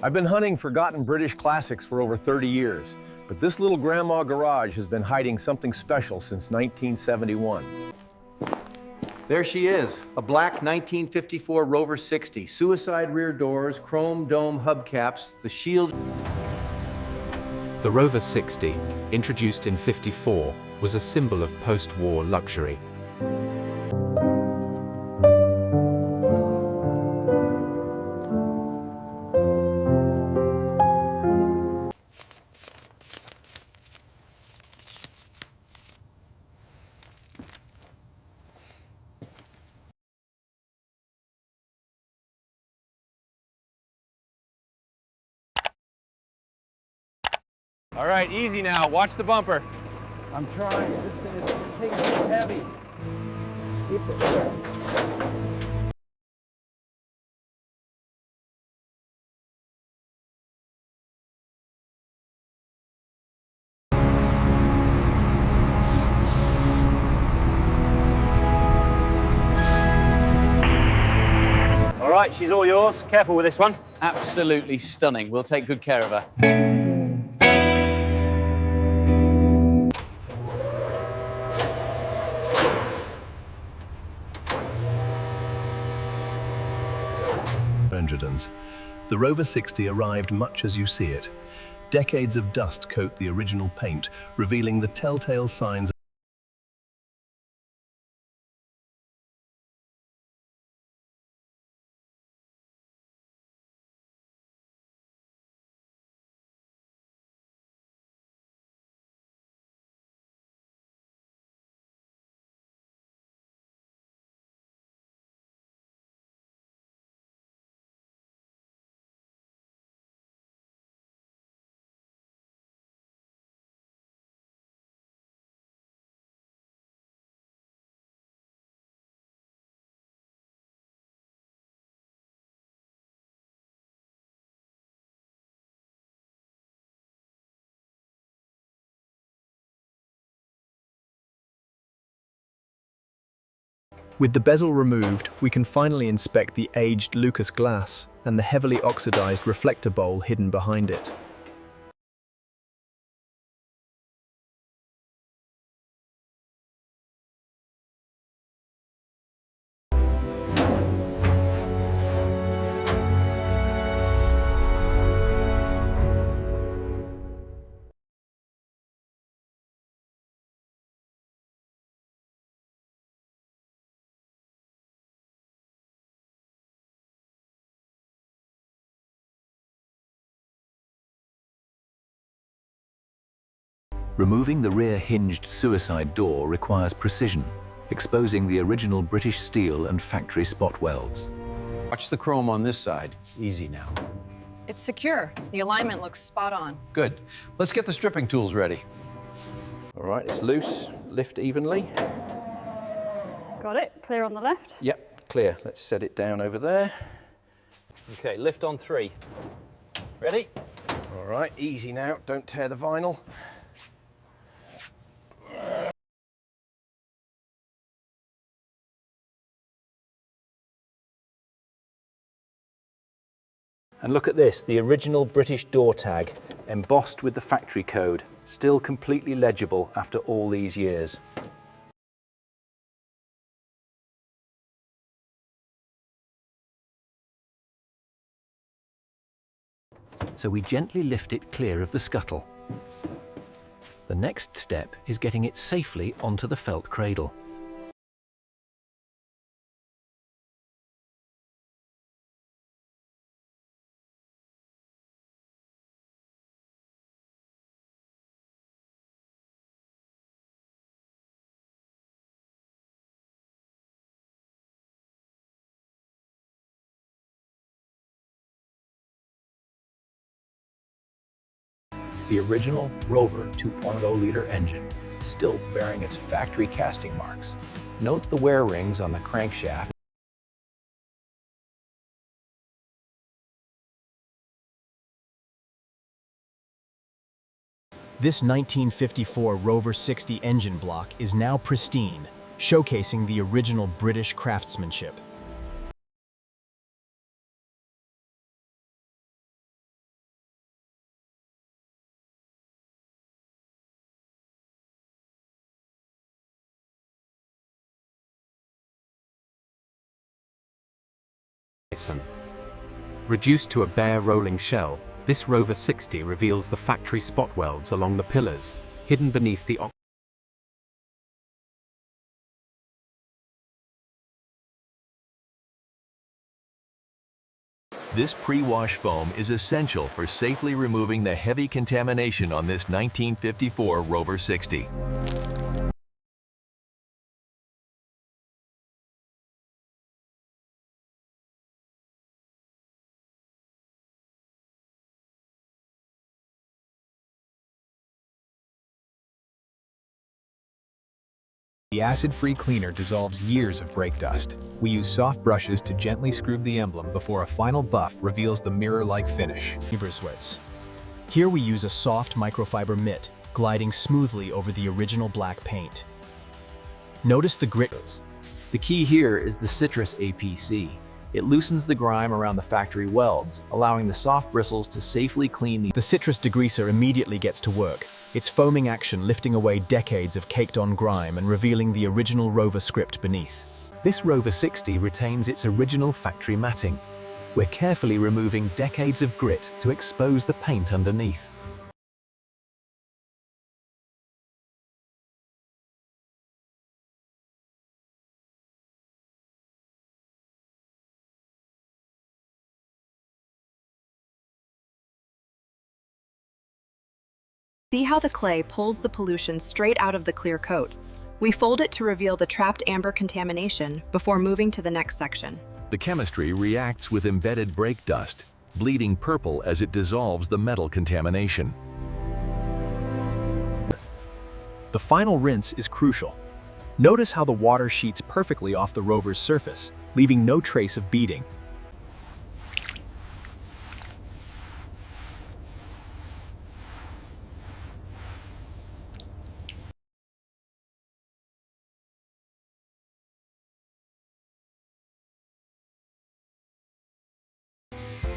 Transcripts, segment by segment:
I've been hunting forgotten British classics for over 30 years, but this little grandma garage has been hiding something special since 1971. There she is, a black 1954 Rover 60. Suicide rear doors, chrome dome hubcaps, the shield. The Rover 60, introduced in '54, was a symbol of post-war luxury. All right, easy now. Watch the bumper. I'm trying. This thing is heavy. Keep it there. All right, she's all yours. Careful with this one. Absolutely stunning. We'll take good care of her. The Rover 60 arrived much as you see it. Decades of dust coat the original paint, revealing the telltale signs. With the bezel removed, we can finally inspect the aged Lucas glass and the heavily oxidized reflector bowl hidden behind it. Removing the rear hinged suicide door requires precision, exposing the original British steel and factory spot welds. Watch the chrome on this side. Easy now. It's secure. The alignment looks spot on. Good. Let's get the stripping tools ready. All right, it's loose. Lift evenly. Got it. Clear on the left. Yep, clear. Let's set it down over there. Okay, lift on 3. Ready? All right, easy now. Don't tear the vinyl. And look at this, the original British door tag, embossed with the factory code, still completely legible after all these years. So we gently lift it clear of the scuttle. The next step is getting it safely onto the felt cradle. The original Rover 2.0-liter engine, still bearing its factory casting marks. Note the wear rings on the crankshaft. This 1954 Rover 60 engine block is now pristine, showcasing the original British craftsmanship. Reduced to a bare rolling shell, this Rover 60 reveals the factory spot welds along the pillars, hidden beneath the This pre-wash foam is essential for safely removing the heavy contamination on this 1954 Rover 60. The acid-free cleaner dissolves years of brake dust. We use soft brushes to gently scrub the emblem before a final buff reveals the mirror-like finish. Switz. Here we use a soft microfiber mitt, gliding smoothly over the original black paint. Notice the grit. The key here is the citrus APC. It loosens the grime around the factory welds, allowing the soft bristles to safely clean The citrus degreaser immediately gets to work, its foaming action lifting away decades of caked-on grime and revealing the original Rover script beneath. This Rover 60 retains its original factory matting. We're carefully removing decades of grit to expose the paint underneath. See how the clay pulls the pollution straight out of the clear coat. We fold it to reveal the trapped amber contamination before moving to the next section. The chemistry reacts with embedded brake dust, bleeding purple as it dissolves the metal contamination. The final rinse is crucial. Notice how the water sheets perfectly off the Rover's surface, leaving no trace of beading.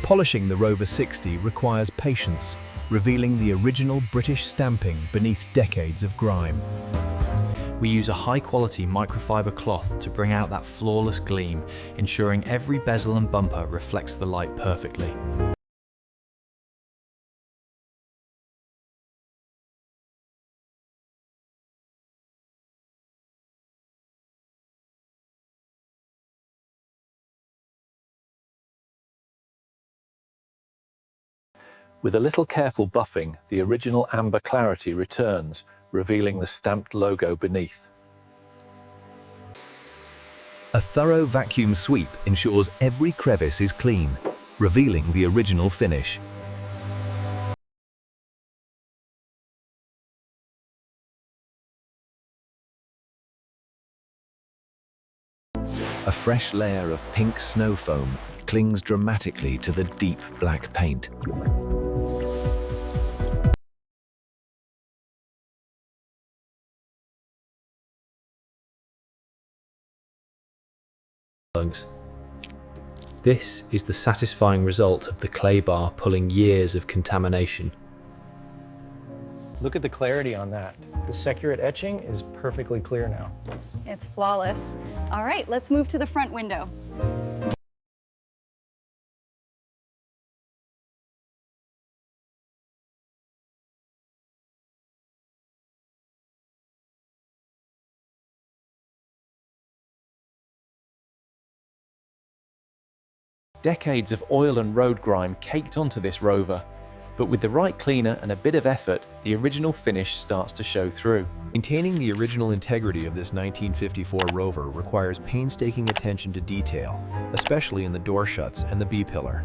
Polishing the Rover 60 requires patience, revealing the original British stamping beneath decades of grime. We use a high-quality microfiber cloth to bring out that flawless gleam, ensuring every bezel and bumper reflects the light perfectly. With a little careful buffing, the original amber clarity returns, revealing the stamped logo beneath. A thorough vacuum sweep ensures every crevice is clean, revealing the original finish. A fresh layer of pink snow foam clings dramatically to the deep black paint. This is the satisfying result of the clay bar pulling years of contamination. Look at the clarity on that. The Securate etching is perfectly clear now. It's flawless. All right, let's move to the front window. Decades of oil and road grime caked onto this Rover, but with the right cleaner and a bit of effort, the original finish starts to show through. Maintaining the original integrity of this 1954 Rover requires painstaking attention to detail, especially in the door shuts and the B-pillar.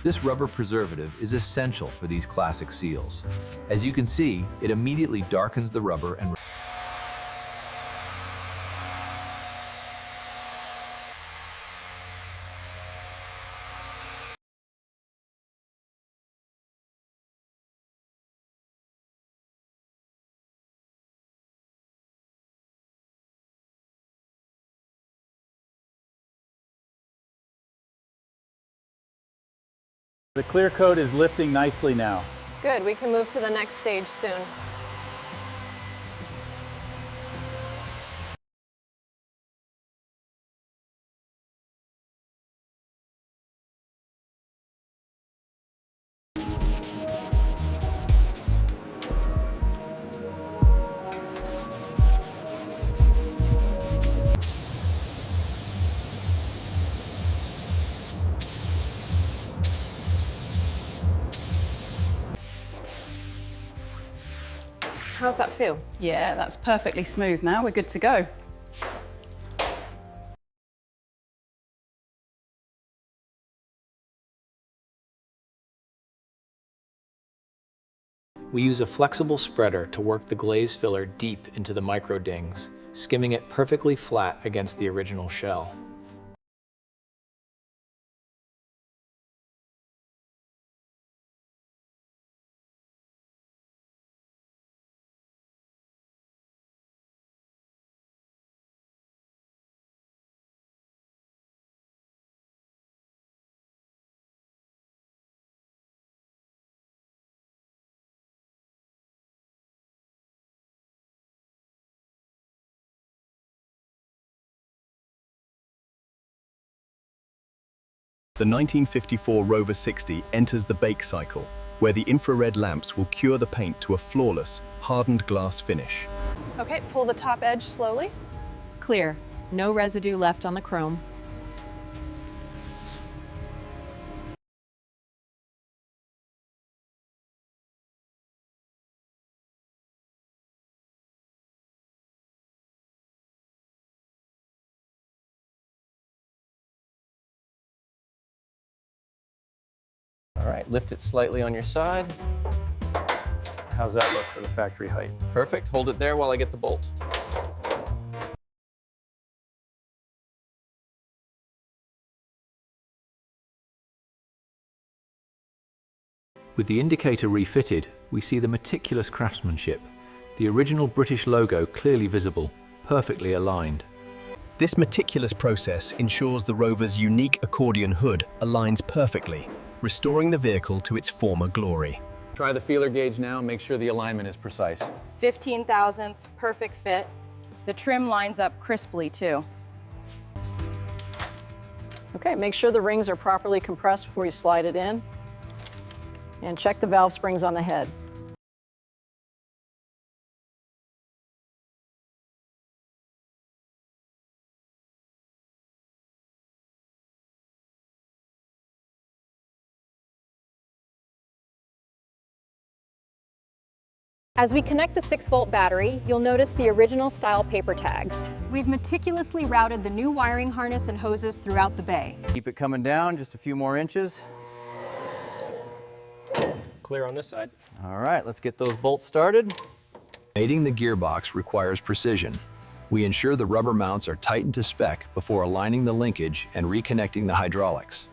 This rubber preservative is essential for these classic seals. As you can see, it immediately darkens the rubber and The clear coat is lifting nicely now. Good, we can move to the next stage soon. How's that feel? Yeah, that's perfectly smooth now. We're good to go. We use a flexible spreader to work the glaze filler deep into the micro dings, skimming it perfectly flat against the original shell. The 1954 Rover 60 enters the bake cycle, where the infrared lamps will cure the paint to a flawless, hardened glass finish. Okay, pull the top edge slowly. Clear. No residue left on the chrome. All right, lift it slightly on your side. How's that look for the factory height? Perfect. Hold it there while I get the bolt. With the indicator refitted, we see the meticulous craftsmanship, the original British logo clearly visible, perfectly aligned. This meticulous process ensures the Rover's unique accordion hood aligns perfectly, restoring the vehicle to its former glory. Try the feeler gauge now and make sure the alignment is precise. 15 thousandths, perfect fit. The trim lines up crisply too. Okay, make sure the rings are properly compressed before you slide it in. And check the valve springs on the head. As we connect the 6-volt battery, you'll notice the original style paper tags. We've meticulously routed the new wiring harness and hoses throughout the bay. Keep it coming down just a few more inches. Clear on this side? All right, let's get those bolts started. Mating the gearbox requires precision. We ensure the rubber mounts are tightened to spec before aligning the linkage and reconnecting the hydraulics.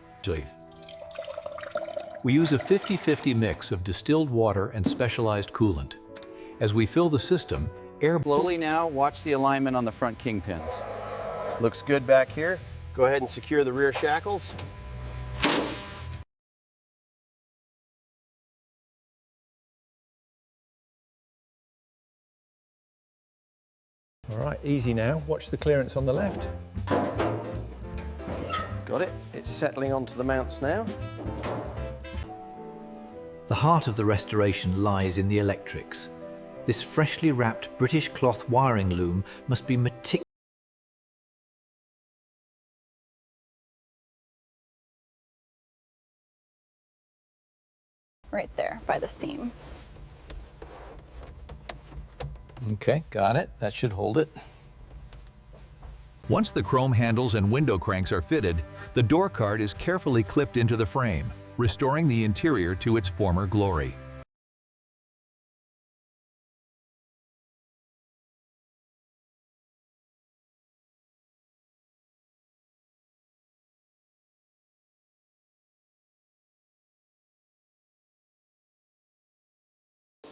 We use a 50-50 mix of distilled water and specialized coolant. As we fill the system, air... Slowly now, watch the alignment on the front kingpins. Looks good back here. Go ahead and secure the rear shackles. All right, easy now. Watch the clearance on the left. Got it. It's settling onto the mounts now. The heart of the restoration lies in the electrics. This freshly wrapped British cloth wiring loom must be meticulous. Right there by the seam. Okay, got it. That should hold it. Once the chrome handles and window cranks are fitted, the door card is carefully clipped into the frame, restoring the interior to its former glory.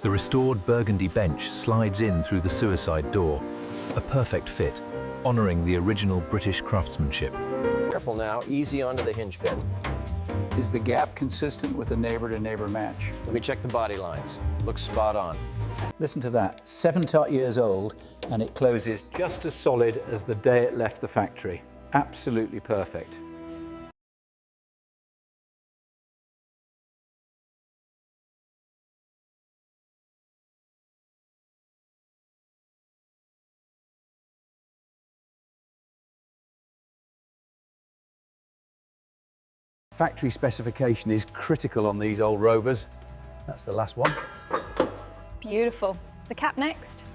The restored burgundy bench slides in through the suicide door, a perfect fit, honoring the original British craftsmanship. Careful now, easy onto the hinge pin. Is the gap consistent with the neighbor-to-neighbor match? Let me check the body lines. Looks spot on. Listen to that, 7 years old, and it closes just as solid as the day it left the factory. Absolutely perfect. Factory specification is critical on these old Rovers. That's the last one. Beautiful. The cap next.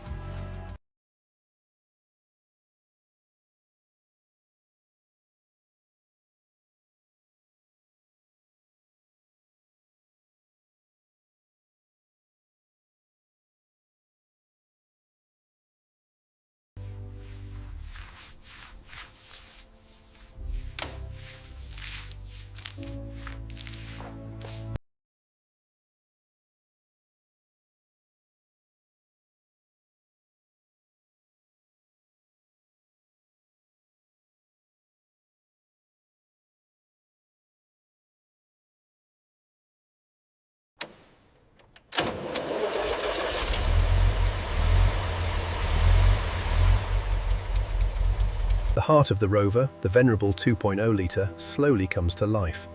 The heart of the Rover, the venerable 2.0 litre, slowly comes to life.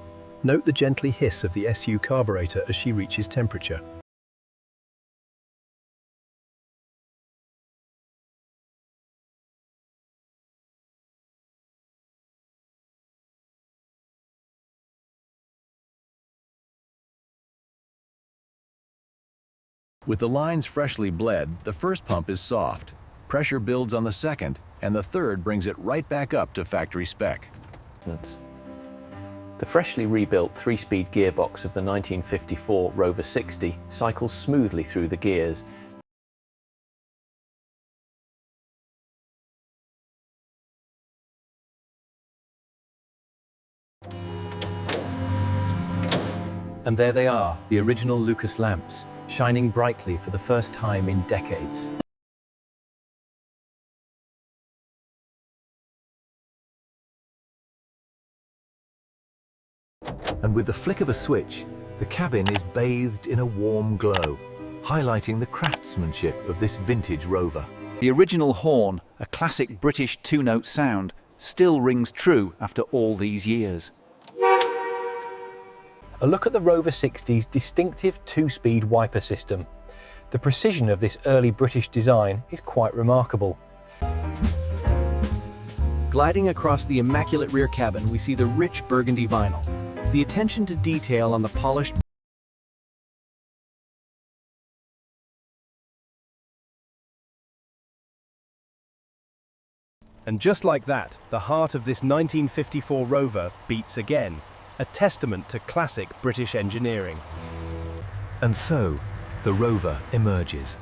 Note the gently hiss of the SU carburetor as she reaches temperature. With the lines freshly bled, the first pump is soft. Pressure builds on the second, and the third brings it right back up to factory spec. The freshly rebuilt 3-speed gearbox of the 1954 Rover 60 cycles smoothly through the gears. And there they are, the original Lucas lamps, shining brightly for the first time in decades. And with the flick of a switch, the cabin is bathed in a warm glow, highlighting the craftsmanship of this vintage Rover. The original horn, a classic British two-note sound, still rings true after all these years. A look at the Rover 60's distinctive 2-speed wiper system. The precision of this early British design is quite remarkable. Gliding across the immaculate rear cabin, we see the rich burgundy vinyl. The attention to detail on the polished And just like that, the heart of this 1954 Rover beats again, a testament to classic British engineering. And so, the Rover emerges.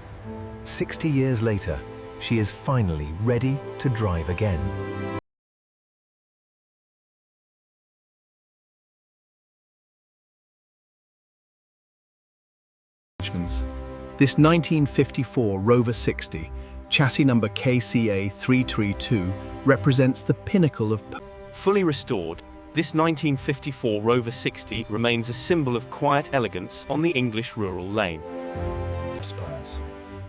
60 years later, she is finally ready to drive again. This 1954 Rover 60, chassis number KCA 332, represents the pinnacle of... Fully restored, this 1954 Rover 60 remains a symbol of quiet elegance on the English rural lane.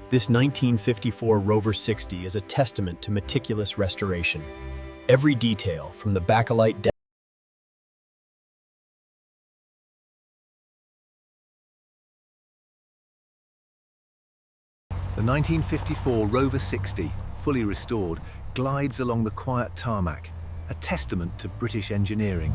This 1954 Rover 60 is a testament to meticulous restoration. Every detail, from the bakelite deck The 1954 Rover 60, fully restored, glides along the quiet tarmac, a testament to British engineering.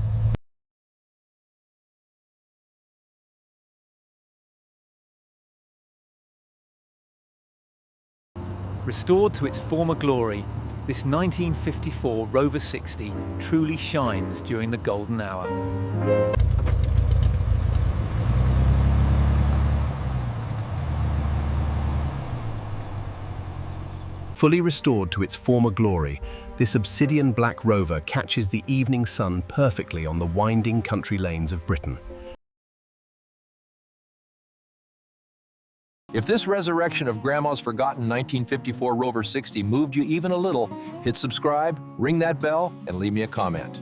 Restored to its former glory, this 1954 Rover 60 truly shines during the golden hour. Fully restored to its former glory, this obsidian black Rover catches the evening sun perfectly on the winding country lanes of Britain. If this resurrection of Grandma's forgotten 1954 Rover 60 moved you even a little, hit subscribe, ring that bell, and leave me a comment.